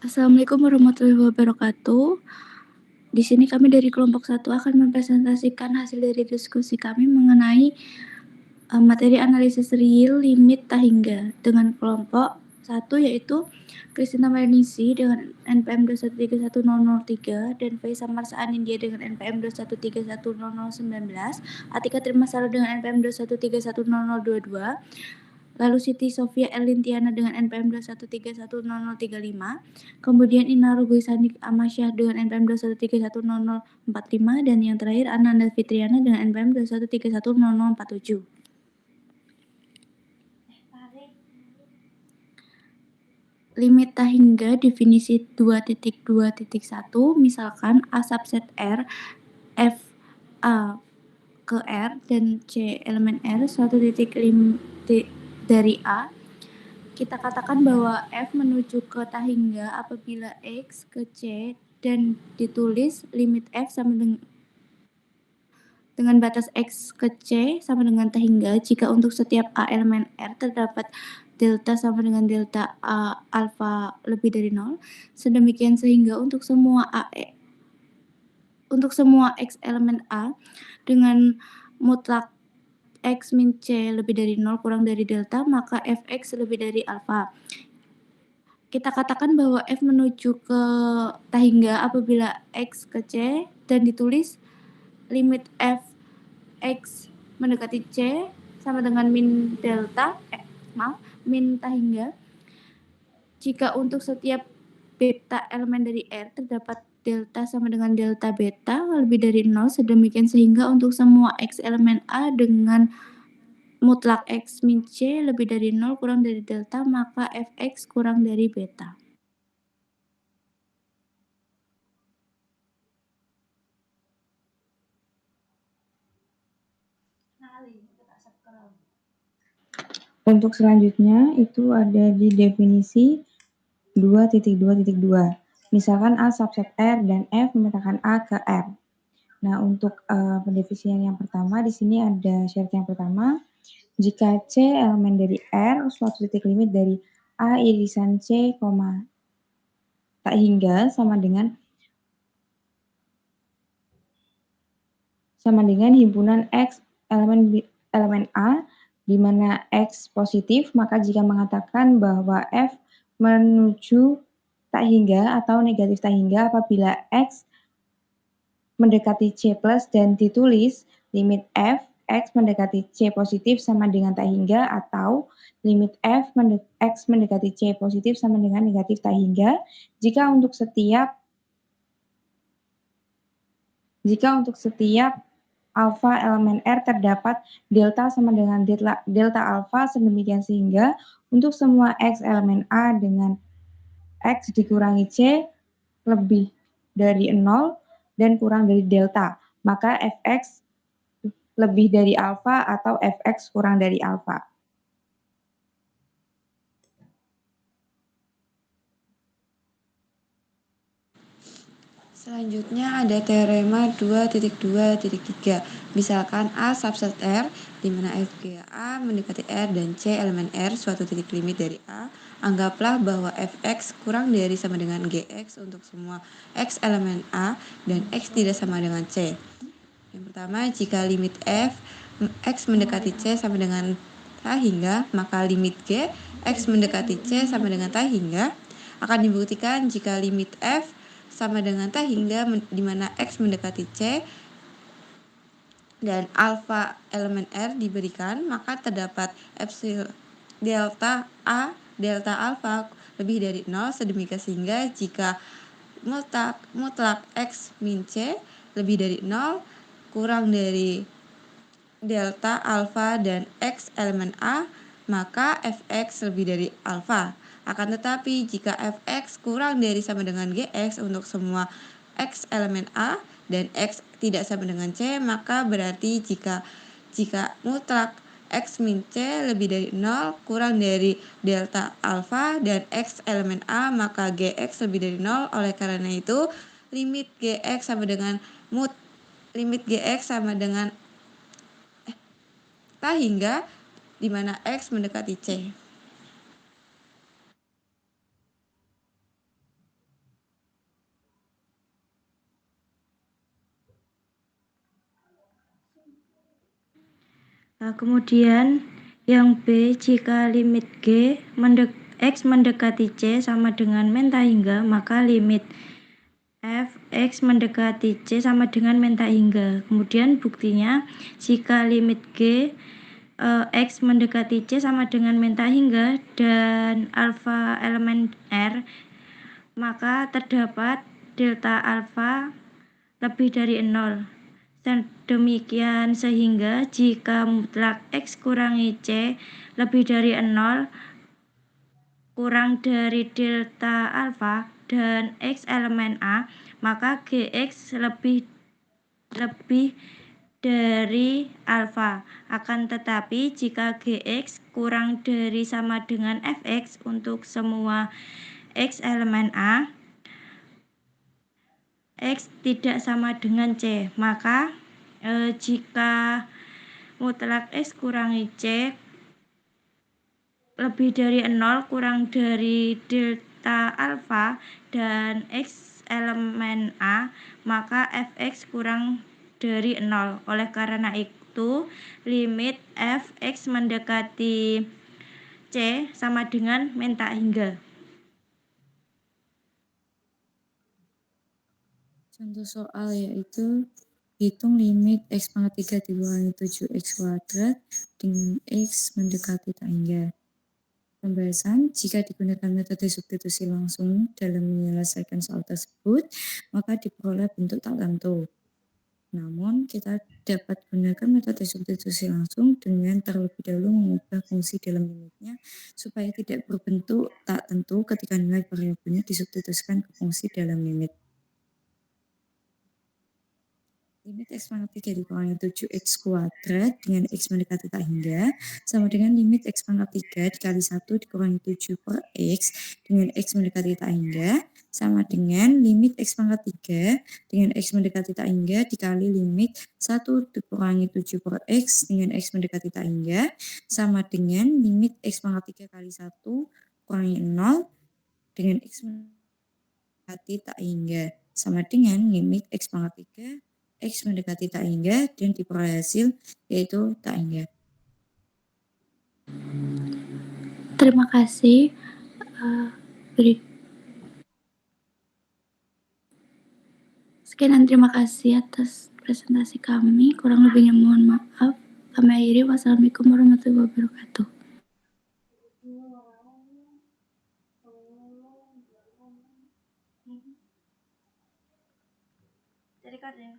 Assalamualaikum warahmatullahi wabarakatuh. Di sini kami dari kelompok 1 akan mempresentasikan hasil dari diskusi kami mengenai materi analisis real limit Tahingga dengan kelompok 1 yaitu Kristina Marnisi dengan NPM 2131003 dan Faisal Marsa Anindya dengan NPM 2131019, Atika Trimasalo dengan NPM 2131022, lalu Siti Sofia Erlintiana dengan NPM 2131035, kemudian Ina Rugoisani Amasyah dengan NPM 2131045, dan yang terakhir Ananda Fitriana dengan NPM 2131047. Limit Tahingga definisi 2.2.1 misalkan A subset R F A ke R dan C elemen R suatu titik dari A, kita katakan bahwa F menuju ke Tahingga apabila X ke C dan ditulis limit F sama dengan batas X ke C sama dengan Tahingga jika untuk setiap A elemen R terdapat delta sama dengan delta A alfa lebih dari 0, sedemikian sehingga untuk semua X elemen A dengan mutlak X min C lebih dari 0 kurang dari delta, maka Fx lebih dari alfa. Kita katakan bahwa F menuju ke Tahingga apabila X ke C dan ditulis limit F X mendekati C sama dengan min Tahingga jika untuk setiap beta elemen dari R terdapat delta sama dengan delta beta lebih dari 0, sedemikian sehingga untuk semua X elemen A dengan mutlak X min C lebih dari 0 kurang dari delta, maka Fx kurang dari beta. Untuk selanjutnya itu ada di definisi 2.2.2. Misalkan A subset R dan F memetakan A ke R. Nah, untuk pendefinisian yang pertama di sini ada syarat yang pertama, jika C elemen dari R suatu titik limit dari A irisan C, tak hingga sama dengan himpunan X elemen A di mana X positif, maka jika mengatakan bahwa F menuju tak hingga atau negatif tak hingga apabila X mendekati C plus dan ditulis limit F X mendekati C positif sama dengan tak hingga atau limit X mendekati C positif sama dengan negatif tak hingga jika untuk setiap alfa elemen R terdapat delta sama dengan delta alfa sedemikian sehingga untuk semua X elemen A dengan X dikurangi C lebih dari 0 dan kurang dari delta, maka Fx lebih dari alfa atau Fx kurang dari alfa. Selanjutnya ada teorema 2.2.3. Misalkan A subset R di mana FGA mendekati R dan C elemen R suatu titik limit dari A, anggaplah bahwa Fx kurang dari sama dengan Gx untuk semua X elemen A dan X tidak sama dengan C. Yang pertama, jika limit F X mendekati C sama dengan tak hingga, maka limit G X mendekati C sama dengan tak hingga akan dibuktikan jika limit F sama dengan tak hingga di mana X mendekati C dan alfa elemen R diberikan, maka terdapat epsilon delta A delta alfa lebih dari 0, sedemikian sehingga jika mutlak X min C lebih dari 0 kurang dari delta alfa dan X elemen A, maka Fx lebih dari alfa. Akan tetapi jika Fx kurang dari sama dengan Gx untuk semua X elemen A dan X tidak sama dengan C, maka berarti jika mutlak X min C lebih dari 0 kurang dari delta alfa dan X elemen A, maka Gx lebih dari 0. Oleh karena itu limit Gx sama dengan tak hingga di mana X mendekati C. Kemudian yang B, jika limit X mendekati C sama dengan men tak hingga, maka limit f X mendekati C sama dengan men tak hingga. Kemudian buktinya, jika limit X mendekati C sama dengan men tak hingga dan alfa elemen R, maka terdapat delta alfa lebih dari 0. Demikian sehingga jika mutlak X kurangi C lebih dari 0 kurang dari delta alfa dan X elemen A, maka GX lebih dari alfa. Akan tetapi jika GX kurang dari sama dengan Fx untuk semua X elemen A, X tidak sama dengan C, maka jika mutlak X kurangi C lebih dari 0 kurang dari delta alfa dan X elemen A, maka Fx kurang dari 0. Oleh karena itu, limit Fx mendekati C sama dengan men tak hingga. Contoh soal yaitu hitung limit X pangkat 3 dikurangi 7X kuadrat dengan X mendekati tak hingga. Pembahasan, jika digunakan metode substitusi langsung dalam menyelesaikan soal tersebut, maka diperoleh bentuk tak tentu. Namun, kita dapat gunakan metode substitusi langsung dengan terlebih dahulu mengubah fungsi dalam limitnya supaya tidak berbentuk tak tentu ketika nilai variabelnya disubstitusikan ke fungsi dalam limit. Limit X pangkat 3 dikurangi 7X kuadrat dengan X mendekati tak hingga sama dengan limit X pangkat 3 dikali 1 dikurangi 7 per X dengan X mendekati tak hingga sama dengan limit X pangkat 3 dengan X mendekati tak hingga dikali limit 1 dikurangi 7 per X dengan X mendekati tak hingga sama dengan limit X pangkat 3 kali 1 kurangi 0 dengan X mendekati tak hingga sama dengan limit X pangkat 3 X mendekati tak hingga dan diperoleh hasil yaitu tak hingga. Terima kasih. Sekian dan terima kasih atas presentasi kami. Kurang lebihnya mohon maaf. Kami akhiri. Wassalamualaikum warahmatullahi wabarakatuh. Jadi kan ya.